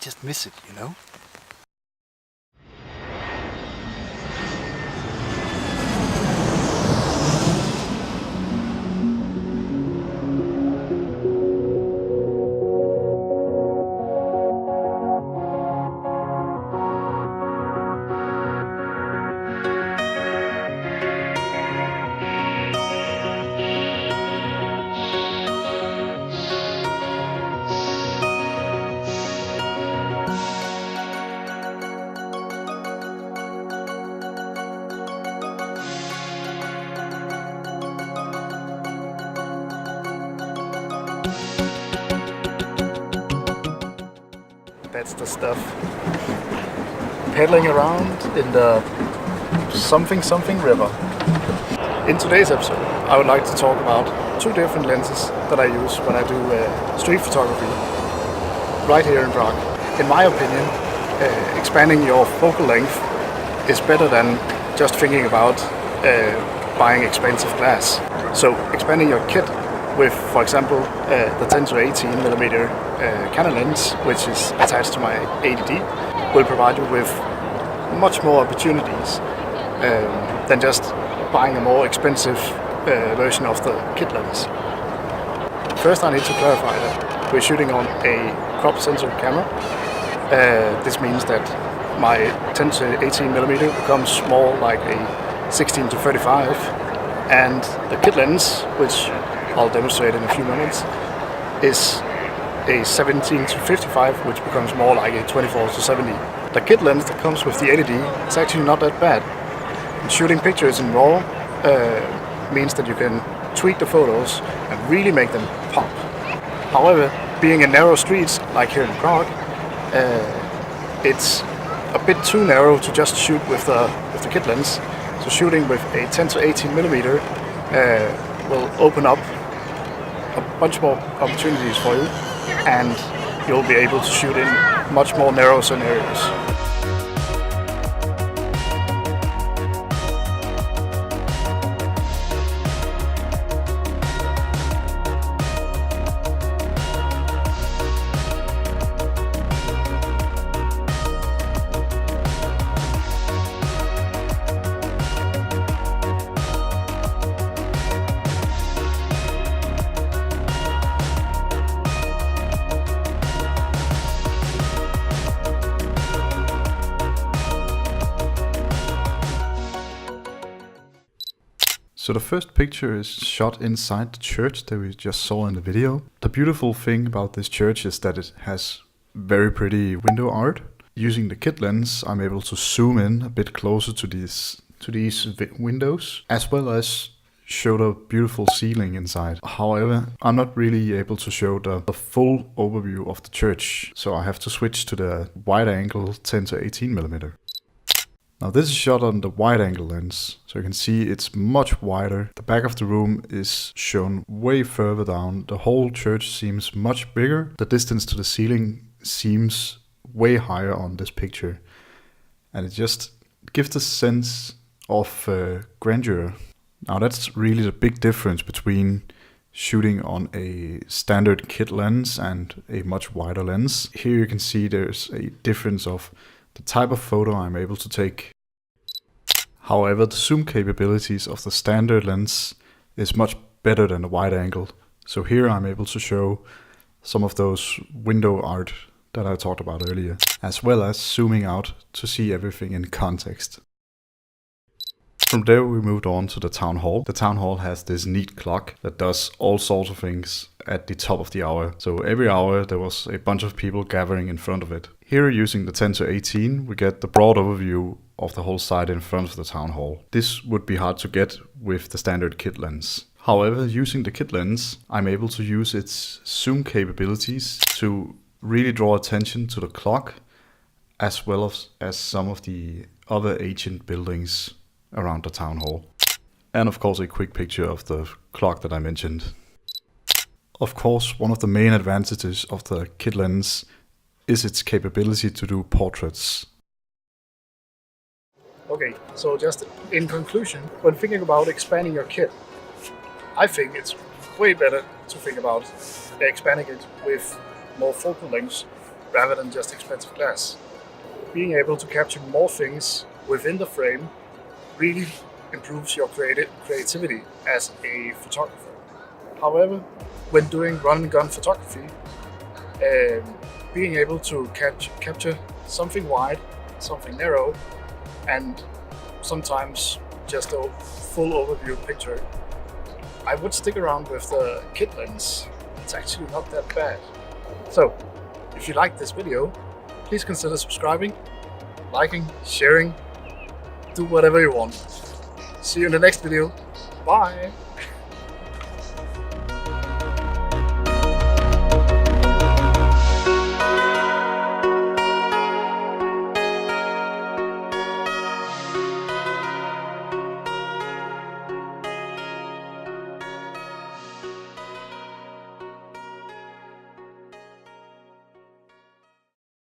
just miss it, you know? That's the stuff. Paddling around in the something river. In today's episode, I would like to talk about two different lenses that I use when I do street photography right here in Prague. In my opinion, expanding your focal length is better than just thinking about buying expensive glass. So expanding your kit with, for example, the 10 to 18 millimeter Canon lens, which is attached to my 80D, will provide you with much more opportunities than just buying a more expensive version of the kit lens. First, I need to clarify that we're shooting on a crop sensor camera. This means that my 10 to 18 millimeter becomes more like a 16 to 35, and the kit lens, which I'll demonstrate in a few minutes, is a 17 to 55, which becomes more like a 24 to 70. The kit lens that comes with the 80D is actually not that bad. And shooting pictures in RAW means that you can tweak the photos and really make them pop. However, being in narrow streets like here in Prague, it's a bit too narrow to just shoot with the kit lens. So shooting with a 10 to 18 millimeter will open up a bunch more opportunities for you, and you'll be able to shoot in much more narrow scenarios. So the first picture is shot inside the church that we just saw in the video. The beautiful thing about this church is that it has very pretty window art. Using the kit lens, I'm able to zoom in a bit closer to these windows, as well as show the beautiful ceiling inside. However, I'm not really able to show the full overview of the church, so I have to switch to the wide angle 10 to 18 millimeter. Now this is shot on the wide angle lens, so you can see it's much wider. The back of the room is shown way further down. The whole church seems much bigger. The distance to the ceiling seems way higher on this picture. And it just gives a sense of grandeur. Now that's really the big difference between shooting on a standard kit lens and a much wider lens. Here you can see there's a difference of the type of photo I'm able to take. However, the zoom capabilities of the standard lens is much better than the wide angle. So here I'm able to show some of those window art that I talked about earlier, as well as zooming out to see everything in context. From there we moved on to the town hall. The town hall has this neat clock that does all sorts of things at the top of the hour. So every hour there was a bunch of people gathering in front of it. Here, using the 10 to 18, we get the broad overview of the whole site in front of the town hall. This would be hard to get with the standard kit lens. However, using the kit lens, I'm able to use its zoom capabilities to really draw attention to the clock, as well as some of the other ancient buildings around the town hall. And of course a quick picture of the clock that I mentioned. Of course, one of the main advantages of the kit lens is its capability to do portraits. Okay, so just in conclusion, when thinking about expanding your kit, I think it's way better to think about expanding it with more focal lengths rather than just expensive glass. Being able to capture more things within the frame really improves your creativity as a photographer. However, when doing run and gun photography, being able to capture something wide, something narrow, and sometimes just a full overview picture, I would stick around with the kit lens. It's actually not that bad. So, if you like this video, please consider subscribing, liking, sharing, do whatever you want. See you in the next video. Bye!